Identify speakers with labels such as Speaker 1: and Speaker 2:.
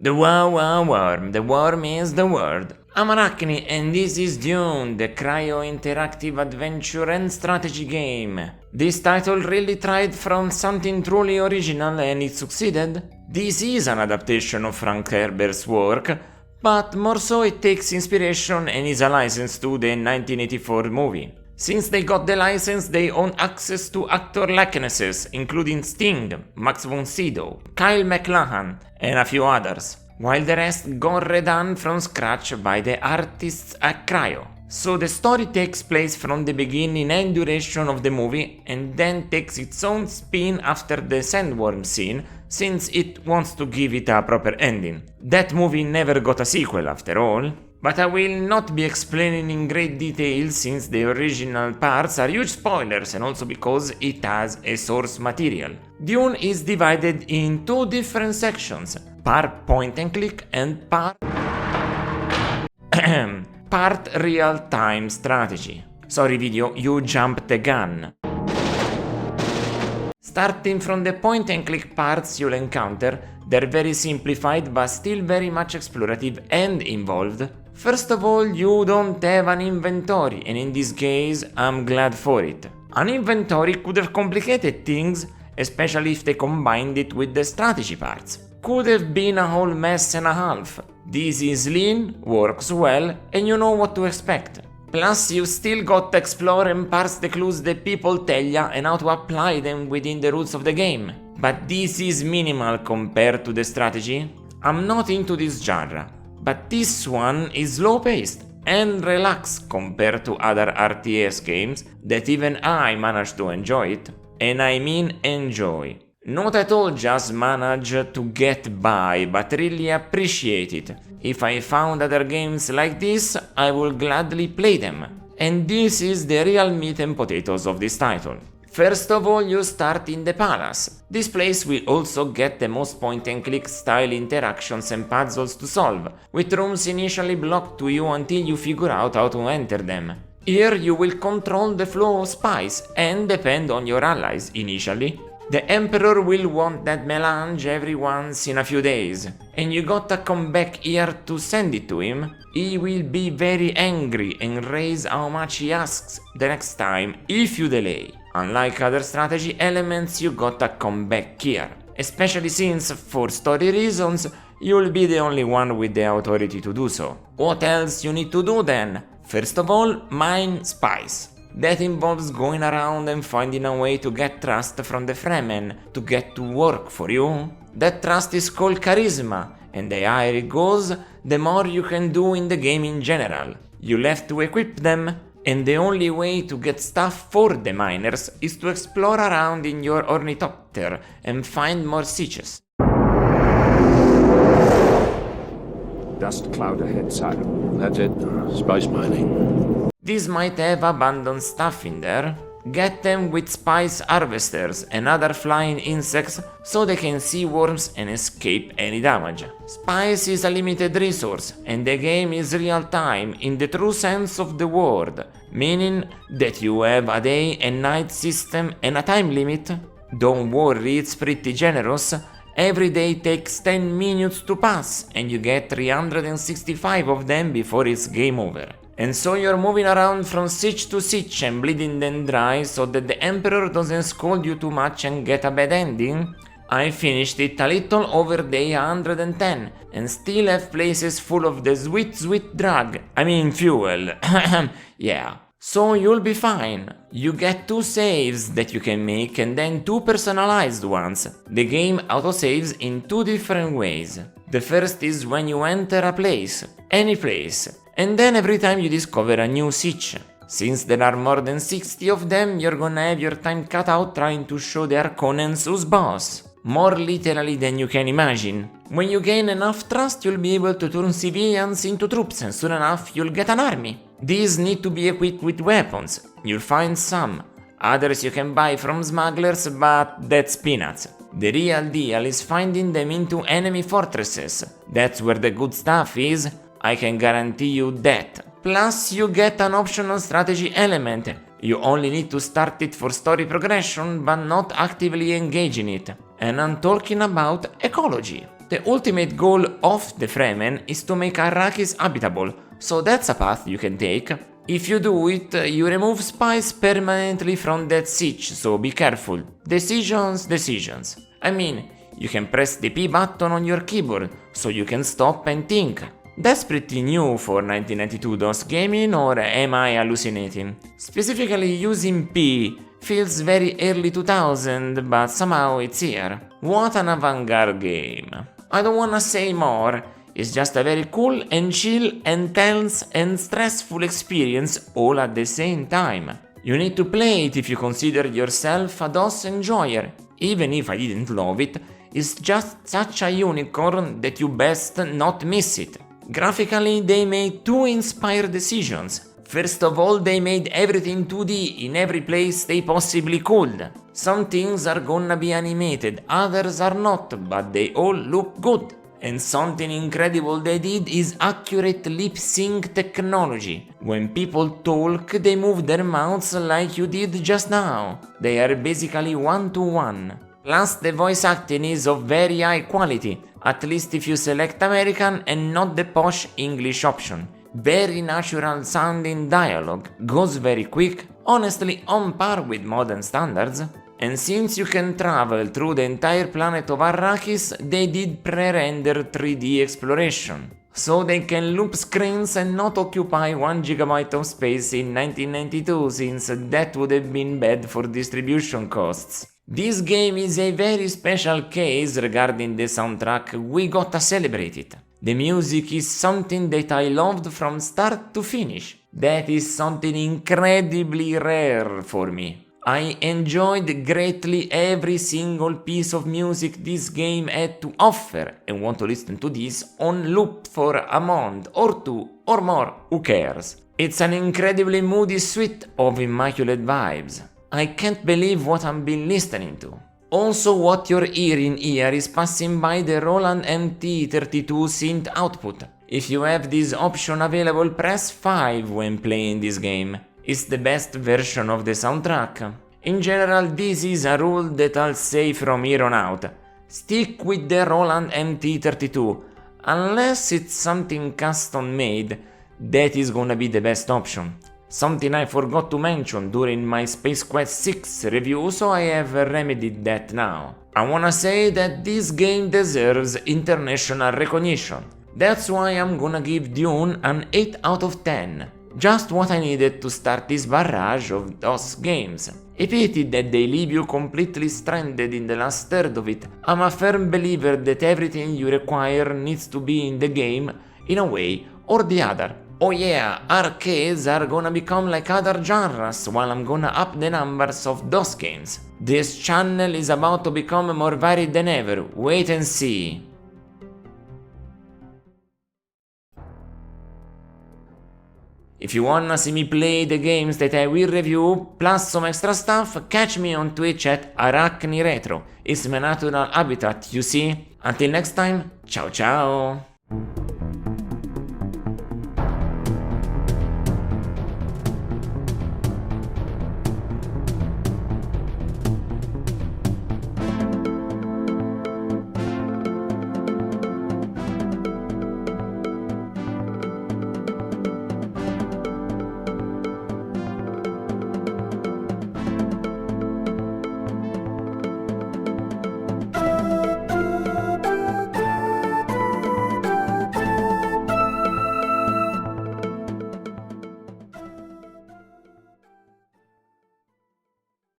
Speaker 1: The wow wow worm, the worm is the word. I'm Araknie and this is Dune, the cryo-interactive adventure and strategy game. This title really tried from something truly original and it succeeded. This is an adaptation of Frank Herbert's work, but more so it takes inspiration and is a license to the 1984 movie. Since they got the license, they own access to actor likenesses, including Sting, Max von Sydow, Kyle MacLachlan, and a few others, while the rest got redone from scratch by the artists at Cryo. So the story takes place from the beginning and duration of the movie, and then takes its own spin after the sandworm scene, since it wants to give it a proper ending. That movie never got a sequel after all. But I will not be explaining in great detail since the original parts are huge spoilers and also because it has a source material. Dune is divided in two different sections, part point and click and part real-time strategy. Sorry video, you jumped the gun. Starting from the point and click parts you'll encounter, they're very simplified but still very much explorative and involved. First of all, you don't have an inventory, and in this case, I'm glad for it. An inventory could have complicated things, especially if they combined it with the strategy parts. Could have been a whole mess and a half. This is lean, works well, and you know what to expect. Plus, you still got to explore and parse the clues that people tell ya and how to apply them within the rules of the game. But this is minimal compared to the strategy. I'm not into this genre. But this one is slow-paced and relaxed compared to other RTS games that even I managed to enjoy it. And I mean enjoy. Not at all just manage to get by, but really appreciate it. If I found other games like this, I will gladly play them. And this is the real meat and potatoes of this title. First of all, you start in the palace. This place will also get the most point-and-click style interactions and puzzles to solve, with rooms initially blocked to you until you figure out how to enter them. Here you will control the flow of spice and depend on your allies initially. The Emperor will want that melange every once in a few days, and you gotta come back here to send it to him. He will be very angry and raise how much he asks the next time if you delay. Unlike other strategy elements, you gotta come back here, especially since, for story reasons, you'll be the only one with the authority to do so. What else you need to do then? First of all, mine spice. That involves going around and finding a way to get trust from the Fremen to get to work for you. That trust is called charisma, and the higher it goes, the more you can do in the game in general. You'll have to equip them, and the only way to get stuff for the miners is to explore around in your ornithopter and find more sieges.
Speaker 2: Dust cloud ahead, sire. That's it. Spice mining.
Speaker 1: These might have abandoned stuff in there. Get them with spice harvesters and other flying insects so they can see worms and escape any damage. Spice is a limited resource and the game is real time in the true sense of the word, meaning that you have a day and night system and a time limit. Don't worry, it's pretty generous. Every day takes 10 minutes to pass and you get 365 of them before it's game over. And so you're moving around from siege to siege and bleeding them dry so that the Emperor doesn't scold you too much and get a bad ending? I finished it a little over day 110 and still have places full of the sweet drug. I mean fuel. Yeah. So you'll be fine. You get 2 saves that you can make and then 2 personalized ones. The game autosaves in 2 different ways. The first is when you enter a place, any place, and then every time you discover a new siege. Since there are more than 60 of them, you're gonna have your time cut out trying to show the Harkonnens who's boss. More literally than you can imagine. When you gain enough trust, you'll be able to turn civilians into troops and soon enough you'll get an army. These need to be equipped with weapons. You'll find some. Others you can buy from smugglers, but that's peanuts. The real deal is finding them into enemy fortresses. That's where the good stuff is. I can guarantee you that. Plus you get an optional strategy element. You only need to start it for story progression, but not actively engage in it. And I'm talking about ecology. The ultimate goal of the Fremen is to make Arrakis habitable, so that's a path you can take. If you do it, you remove Spice permanently from that siege, so be careful. Decisions. I mean, you can press the P button on your keyboard, so you can stop and think. That's pretty new for 1992 DOS gaming, or am I hallucinating? Specifically using P feels very early 2000, but somehow it's here. What an avant-garde game. I don't wanna say more, it's just a very cool and chill and tense and stressful experience all at the same time. You need to play it if you consider yourself a DOS enjoyer. Even if I didn't love it, it's just such a unicorn that you best not miss it. Graphically, they made two inspired decisions. First of all, they made everything 2D in every place they possibly could. Some things are gonna be animated, others are not, but they all look good. And something incredible they did is accurate lip sync technology. When people talk, they move their mouths like you did just now. They are basically one-to-one. Plus, the voice acting is of very high quality, at least if you select American and not the posh English option. Very natural sounding dialogue, goes very quick, honestly on par with modern standards. And since you can travel through the entire planet of Arrakis, they did pre-render 3D exploration. So they can loop screens and not occupy 1 GB of space in 1992, since that would have been bad for distribution costs. This game is a very special case regarding the soundtrack, we gotta celebrate it. The music is something that I loved from start to finish. That is something incredibly rare for me. I enjoyed greatly every single piece of music this game had to offer and want to listen to this on loop for a month or two or more, who cares? It's an incredibly moody suite of immaculate vibes. I can't believe what I've been listening to. Also, what you're hearing here is passing by the Roland MT32 synth output. If you have this option available, press 5 when playing this game. It's the best version of the soundtrack. In general, this is a rule that I'll say from here on out. Stick with the Roland MT32, unless it's something custom made, that is gonna be the best option. Something I forgot to mention during my Space Quest 6 review, so I have remedied that now. I wanna say that this game deserves international recognition. That's why I'm gonna give Dune an 8 out of 10. Just what I needed to start this barrage of DOS games. A pity that they leave you completely stranded in the last third of it. I'm a firm believer that everything you require needs to be in the game, in a way or the other. Oh yeah, arcades are gonna become like other genres while I'm gonna up the numbers of DOS games. This channel is about to become more varied than ever, wait and see. If you wanna see me play the games that I will review, plus some extra stuff, catch me on Twitch at Araknie Retro. It's my natural habitat, you see? Until next time, ciao ciao!